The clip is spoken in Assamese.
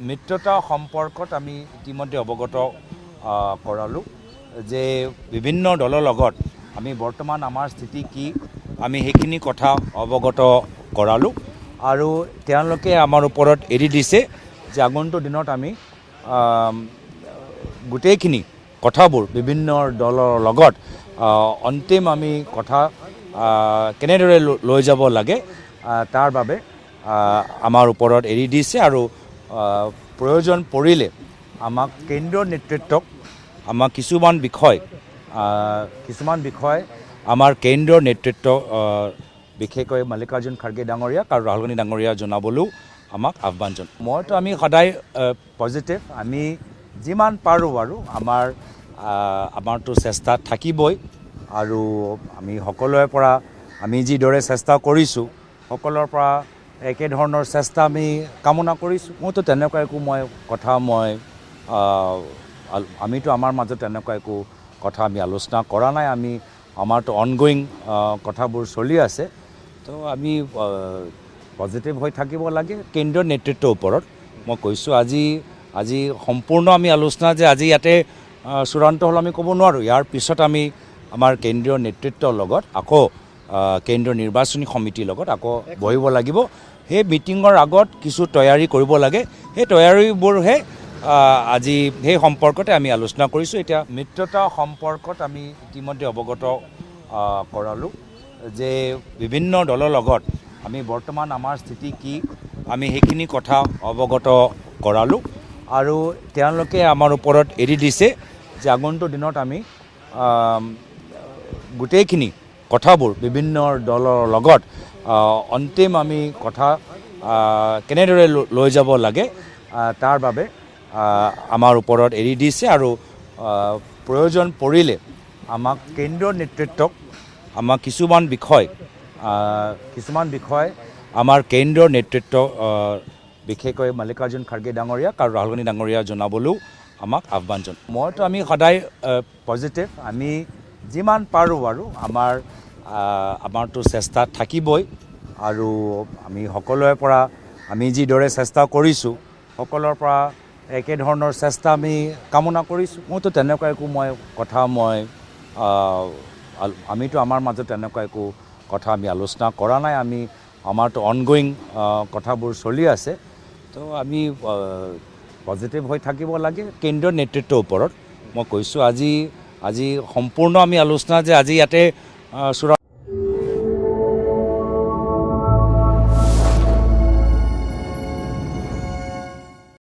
মিত্ৰতা সম্পৰ্কত আমি ইতিমধ্যে অৱগত কৰালোঁ যে বিভিন্ন দলৰ লগত আমি বৰ্তমান আমাৰ স্থিতি কি আমি সেইখিনি কথা অৱগত কৰালোঁ আৰু তেওঁলোকে আমাৰ ওপৰত এৰি দিছে যে আগন্তুক দিনত আমি গোটেইখিনি কথাবোৰ বিভিন্ন দলৰ লগত অন্তিম আমি কথা কেনেদৰে লৈ যাব লাগে তাৰ বাবে আমাৰ ওপৰত এৰি দিছে আৰু প্ৰয়োজন পৰিলে আমাক কেন্দ্ৰীয় নেতৃত্বক আমাক কিছুমান বিষয় আমাৰ কেন্দ্ৰীয় নেতৃত্ব বিশেষকৈ মল্লিকাৰ্জুন খাৰ্গে ডাঙৰীয়াক আৰু ৰাহুল গান্ধী ডাঙৰীয়া জনাবলৈও আমাক আহ্বান জনায়। মইতো আমি সদায় পজিটিভ, আমি যিমান পাৰোঁ আৰু আমাৰতো চেষ্টা থাকিবই আৰু আমি সকলোৰে পৰা আমি যিদৰে চেষ্টা কৰিছোঁ সকলোৰে পৰা একেধৰণৰ চেষ্টা আমি কামনা কৰিছোঁ। মইতো তেনেকুৱা একো আমিতো আমাৰ মাজত তেনেকুৱা একো কথা আমি আলোচনা কৰা নাই। আমাৰতো অনগয়িং কথাবোৰ চলি আছে। তো আমি পজিটিভ হৈ থাকিব লাগে কেন্দ্ৰীয় নেতৃত্বৰ ওপৰত। মই কৈছোঁ আজি সম্পূৰ্ণ আমি আলোচনা যে আজি ইয়াতে চূড়ান্ত হ'ল আমি ক'ব নোৱাৰোঁ। ইয়াৰ পিছত আমি আমাৰ কেন্দ্ৰীয় নেতৃত্বৰ লগত আকৌ কেন্দ্ৰীয় নিৰ্বাচনী সমিতিৰ লগত আকৌ বহিব লাগিব। সেই মিটিঙৰ আগত কিছু তৈয়াৰী কৰিব লাগে, সেই তৈয়াৰীবোৰহে আজি সেই সম্পৰ্কতে আমি আলোচনা কৰিছোঁ। এতিয়া মিত্ৰতা সম্পৰ্কত আমি ইতিমধ্যে অৱগত কৰালোঁ যে বিভিন্ন দলৰ লগত আমি বৰ্তমান আমাৰ স্থিতি কি আমি সেইখিনি কথা অৱগত কৰালোঁ আৰু তেওঁলোকে আমাৰ ওপৰত এৰি দিছে যে আগন্তুক দিনত আমি গোটেইখিনি কথাবোৰ বিভিন্ন দলৰ লগত অন্তিম আমি কথা কেনেদৰে লৈ যাব লাগে তাৰ বাবে আমাৰ ওপৰত এৰি দিছে আৰু প্ৰয়োজন পৰিলে আমাক কেন্দ্ৰীয় নেতৃত্বক আমাক কিছুমান বিষয় আমাৰ কেন্দ্ৰীয় নেতৃত্ব বিশেষকৈ মল্লিকাৰ্জুন খাৰ্গে ডাঙৰীয়াক আৰু ৰাহুল গান্ধী ডাঙৰীয়া জনাবলৈও আমাক আহ্বান জনায়। মইতো আমি সদায় পজিটিভ, আমি যিমান পাৰোঁ আৰু আমাৰতো চেষ্টা থাকিবই আৰু আমি সকলোৰে পৰা আমি যিদৰে চেষ্টা কৰিছোঁ সকলোৰে পৰা একেধৰণৰ চেষ্টা আমি কামনা কৰিছোঁ। মইতো তেনেকুৱা একো আমিতো আমাৰ মাজত তেনেকুৱা একো কথা আমি আলোচনা কৰা নাই। আমাৰতো অনগয়িং কথাবোৰ চলি আছে। তো আমি পজিটিভ হৈ থাকিব লাগে কেন্দ্ৰীয় নেতৃত্বৰ ওপৰত। মই কৈছোঁ আজি সম্পূৰ্ণ আমি আলোচনা যে আজি ইয়াতে চূড়ান্ত